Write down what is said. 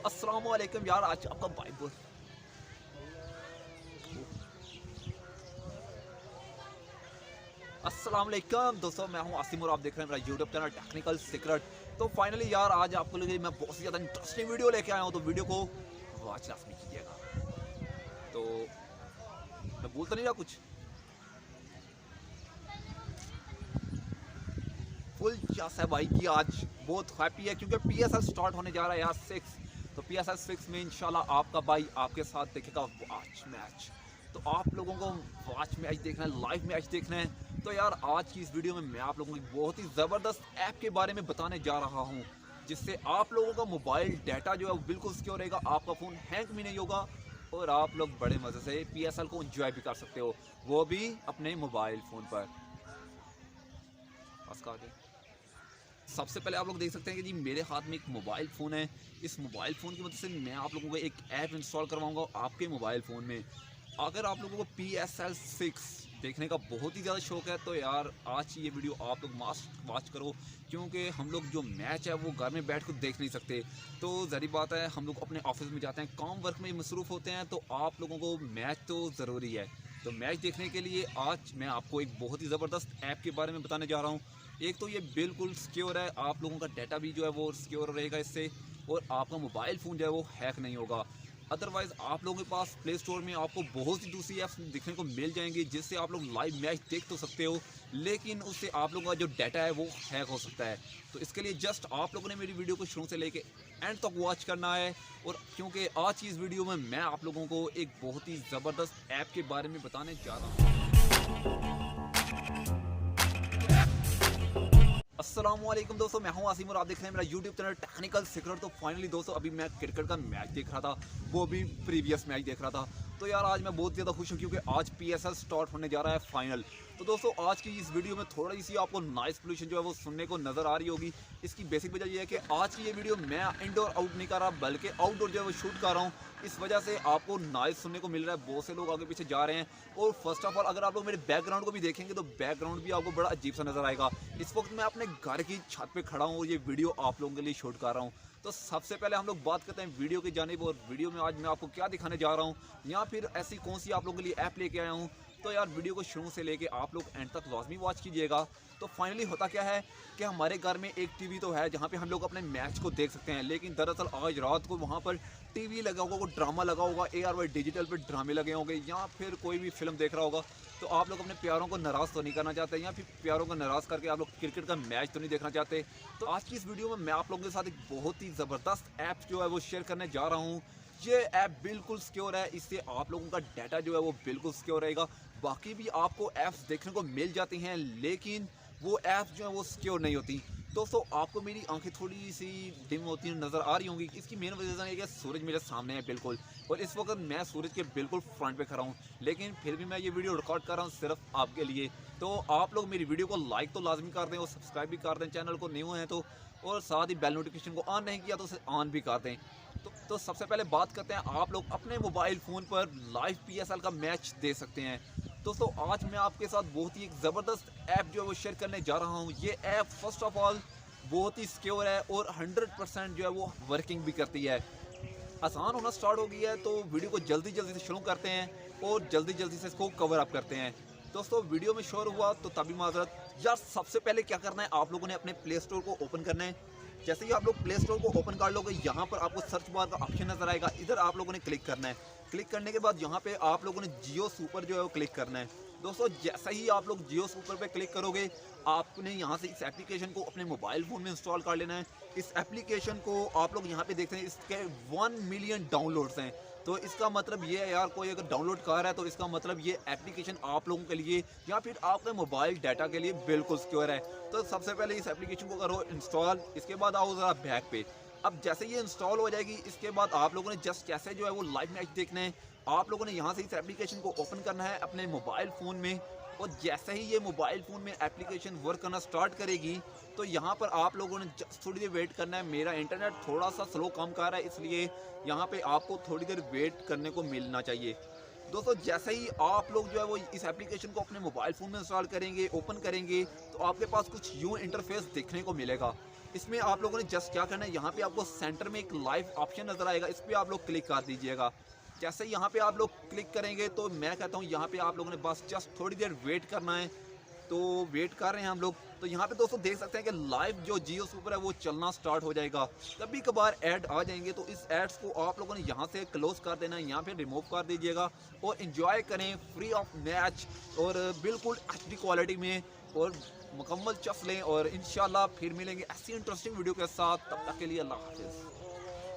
अस्सलाम वालेकुम यार, आज आपका भाई बोल। अस्सलाम वालेकुम दोस्तों, मैं हूं आसिम और आप देख रहे हैं मेरा यूट्यूब चैनल टेक्निकल सीक्रेट। तो फाइनली यार आज आपको लगे मैं बहुत ही ज़्यादा इंटरेस्टिंग वीडियो लेके आया हूं, तो वीडियो को वॉच लाजमी कीजिएगा। तो मैं बोल तो नहीं रहा कुछ, फुल चास है भाई की आज बहुत हैप्पी है क्योंकि पीएसएल स्टार्ट होने जा रहा है यार 6। तो पीएसएल 6 में इंशाल्लाह आपका भाई आपके साथ देखेगा वॉच मैच। तो आप लोगों को वॉच मैच देखना है, लाइव मैच देखना है, तो यार आज की इस वीडियो में मैं आप लोगों को एक बहुत ही ज़बरदस्त ऐप के बारे में बताने जा रहा हूँ, जिससे आप लोगों का मोबाइल डाटा जो है वो बिल्कुल सिक्योर रहेगा, आपका फ़ोन हैंग भी नहीं होगा और आप लोग बड़े मज़े से पीएसएल को एंजॉय भी कर सकते हो, वो भी अपने मोबाइल फ़ोन पर। बस कहा गया। सबसे पहले आप लोग देख सकते हैं कि जी मेरे हाथ में एक मोबाइल फ़ोन है। इस मोबाइल फ़ोन की मदद से मैं आप लोगों को एक ऐप इंस्टॉल करवाऊंगा आपके मोबाइल फ़ोन में। अगर आप लोगों को PSL 6 देखने का बहुत ही ज़्यादा शौक है तो यार आज की ये वीडियो आप लोग मस्ट वॉच करो, क्योंकि हम लोग जो मैच है वो घर में बैठ कर देख नहीं सकते। तो ज़रूरी बात है, हम लोग अपने ऑफिस में जाते हैं, काम वर्क में मसरूफ़ होते हैं, तो आप लोगों को मैच तो ज़रूरी है। तो मैच देखने के लिए आज मैं आपको एक बहुत ही ज़बरदस्त ऐप के बारे में बताने जा रहा हूँ। एक तो ये बिल्कुल सिक्योर है, आप लोगों का डाटा भी जो है वो सिक्योर रहेगा इससे, और आपका मोबाइल फ़ोन जो है वो हैक नहीं होगा। अदरवाइज़ आप लोगों के पास प्ले स्टोर में आपको बहुत सी दूसरी ऐप्स देखने को मिल जाएंगी जिससे आप लोग लाइव मैच देख तो सकते हो, लेकिन उससे आप लोगों का जो डाटा है वो हैक हो सकता है। तो इसके लिए जस्ट आप लोगों ने मेरी वीडियो को शुरू से लेके एंड तक वॉच करना है, और क्योंकि आज की इस वीडियो में मैं आप लोगों को एक बहुत ही ज़बरदस्त ऐप के बारे में बताने जा रहा हूँ। अस्सलामुअलैकुम दोस्तों, मैं हूं आसिम और आप देख रहे हैं मेरा यूट्यूब चैनल टेक्निकल सीक्रेट। तो फाइनली दोस्तों अभी मैं क्रिकेट का मैच देख रहा था, वो भी प्रीवियस मैच देख रहा था। तो यार आज मैं बहुत ज़्यादा खुश हूं क्योंकि आज PSL स्टार्ट होने जा रहा है फाइनल। तो दोस्तों आज की इस वीडियो में थोड़ी सी आपको नॉइस पोल्यूशन जो है वो सुनने को नज़र आ रही होगी। इसकी बेसिक वजह यह है कि आज की ये वीडियो मैं इंडोर आउट नहीं कर रहा बल्कि आउटडोर जो है वो शूट कर रहा हूँ, इस वजह से आपको नॉइस सुनने को मिल रहा है। बहुत से लोग आगे पीछे जा रहे हैं, और फर्स्ट ऑफ ऑल अगर आप लोग मेरे बैकग्राउंड को भी देखेंगे तो बैकग्राउंड भी आपको बड़ा अजीब सा नज़र आएगा। इस वक्त मैं अपने घर की छत पे खड़ा हूँ और ये वीडियो आप लोगों के लिए शूट कर रहा हूँ। तो सबसे पहले हम लोग बात करते हैं वीडियो की जानिब, और वीडियो में आज मैं आपको क्या दिखाने जा रहा हूँ या फिर ऐसी कौन सी आप लोगों के लिए ऐप लेके आया हूँ। तो यार वीडियो को शुरू से लेके आप लोग एंड तक लाजमी वॉच कीजिएगा। तो फाइनली होता क्या है कि हमारे घर में एक टीवी तो है जहाँ पे हम लोग अपने मैच को देख सकते हैं, लेकिन दरअसल आज रात को वहाँ पर टीवी लगा होगा, वो ड्रामा लगा होगा, ARY डिजिटल पे ड्रामे लगे होंगे, या फिर कोई भी फिल्म देख रहा होगा। तो आप लोग अपने प्यारों को नाराज़ तो नहीं करना चाहते, या फिर प्यारों को नाराज़ करके आप लोग क्रिकेट का मैच तो नहीं देखना चाहते। तो आज की इस वीडियो में मैं आप लोगों के साथ एक बहुत ही ज़बरदस्त ऐप जो है वो शेयर करने जा रहा हूँ। ये ऐप बिल्कुल सिक्योर है, इससे आप लोगों का डाटा जो है वो बिल्कुल सिक्योर रहेगा। बाकी भी आपको ऐप्स देखने को मिल जाती हैं, लेकिन वो ऐप्स जो है वो सिक्योर नहीं होती। दोस्तों आपको मेरी आंखें थोड़ी सी डिम होती नज़र आ रही होंगी, इसकी मेन वजह है कि सूरज मेरे सामने है बिल्कुल, और इस वक्त मैं सूरज के बिल्कुल फ्रंट पे खड़ा हूँ, लेकिन फिर भी मैं ये वीडियो रिकॉर्ड कर रहा हूँ सिर्फ आपके लिए। तो आप लोग मेरी वीडियो को लाइक तो लाजमी कर दें और सब्सक्राइब भी कर दें चैनल को, न्यू हैं तो, और साथ ही बेल नोटिफिकेशन को ऑन नहीं किया तो उसे ऑन भी कर दें। तो सबसे पहले बात करते हैं, आप लोग अपने मोबाइल फ़ोन पर लाइव PSL का मैच दे सकते हैं। दोस्तों आज मैं आपके साथ बहुत ही एक ज़बरदस्त ऐप जो है वो शेयर करने जा रहा हूँ। ये ऐप फर्स्ट ऑफ ऑल बहुत ही सिक्योर है और 100% जो है वो वर्किंग भी करती है। आसान होना स्टार्ट हो गया है, तो वीडियो को जल्दी जल्दी से शुरू करते हैं और जल्दी जल्दी से इसको कवर अप करते हैं। दोस्तों वीडियो में शोर हुआ तो तभी माजरत। यार सबसे पहले क्या करना है, आप लोगों ने अपने प्ले स्टोर को ओपन करना है। जैसे ही आप लोग प्ले स्टोर को ओपन कर लोगे, यहाँ पर आपको सर्च बार का ऑप्शन नजर आएगा, इधर आप लोगों ने क्लिक करना है। क्लिक करने के बाद यहाँ पे आप लोगों ने जियो सुपर जो है वो क्लिक करना है। दोस्तों जैसा ही आप लोग जियो सुपर पे क्लिक करोगे, आपने यहाँ से इस एप्लीकेशन को अपने मोबाइल फ़ोन में इंस्टॉल कर लेना है। इस एप्लीकेशन को आप लोग यहाँ पे देखते हैं, इसके 1 मिलियन डाउनलोड्स हैं। तो इसका मतलब ये है यार, कोई अगर डाउनलोड कर रहा है तो इसका मतलब ये एप्लीकेशन आप लोगों के लिए या फिर आपके मोबाइल डाटा के लिए बिल्कुल सिक्योर है। तो सबसे पहले इस एप्लीकेशन को करो इंस्टॉल, इसके बाद आओ ज़रा बैक पे। अब जैसे ये इंस्टॉल हो जाएगी, इसके बाद आप लोगों ने जस्ट कैसे जो है वो लाइव मैच देखना है, आप लोगों ने यहाँ से इस एप्लीकेशन को ओपन करना है अपने मोबाइल फ़ोन में, और जैसे ही ये मोबाइल फ़ोन में एप्लीकेशन वर्क करना स्टार्ट करेगी तो यहाँ पर आप लोगों ने जस्ट थोड़ी देर वेट करना है। मेरा इंटरनेट थोड़ा सा स्लो काम कर रहा है, इसलिए यहाँ पे आपको थोड़ी देर वेट करने को मिलना चाहिए। दोस्तों जैसे ही आप लोग जो है वो इस एप्लीकेशन को अपने मोबाइल फ़ोन में इंस्टॉल करेंगे, ओपन करेंगे, तो आपके पास कुछ यूँ इंटरफेस देखने को मिलेगा। इसमें आप लोगों ने जस्ट क्या करना है, यहाँ पे आपको सेंटर में एक लाइव ऑप्शन नज़र आएगा, इस पर आप लोग क्लिक कर दीजिएगा। जैसे ही यहाँ पे आप लोग क्लिक करेंगे तो मैं कहता हूँ यहाँ पे आप लोगों ने बस जस्ट थोड़ी देर वेट करना है। तो वेट कर रहे हैं हम लोग। तो यहाँ पे दोस्तों देख सकते हैं कि लाइव जो जियो सुपर है वो चलना स्टार्ट हो जाएगा। कभी कभार ऐड आ जाएंगे तो इस एड्स को आप लोगों ने यहाँ से क्लोज कर देना है, यहाँ पे रिमूव कर दीजिएगा और एंजॉय करें फ्री ऑफ मैच और बिल्कुल HD क्वालिटी में और मुकम्मल चफ लें। और इंशाल्लाह फिर मिलेंगे ऐसी इंटरेस्टिंग वीडियो के साथ, तब तक के लिए अल्लाह हाफिज़।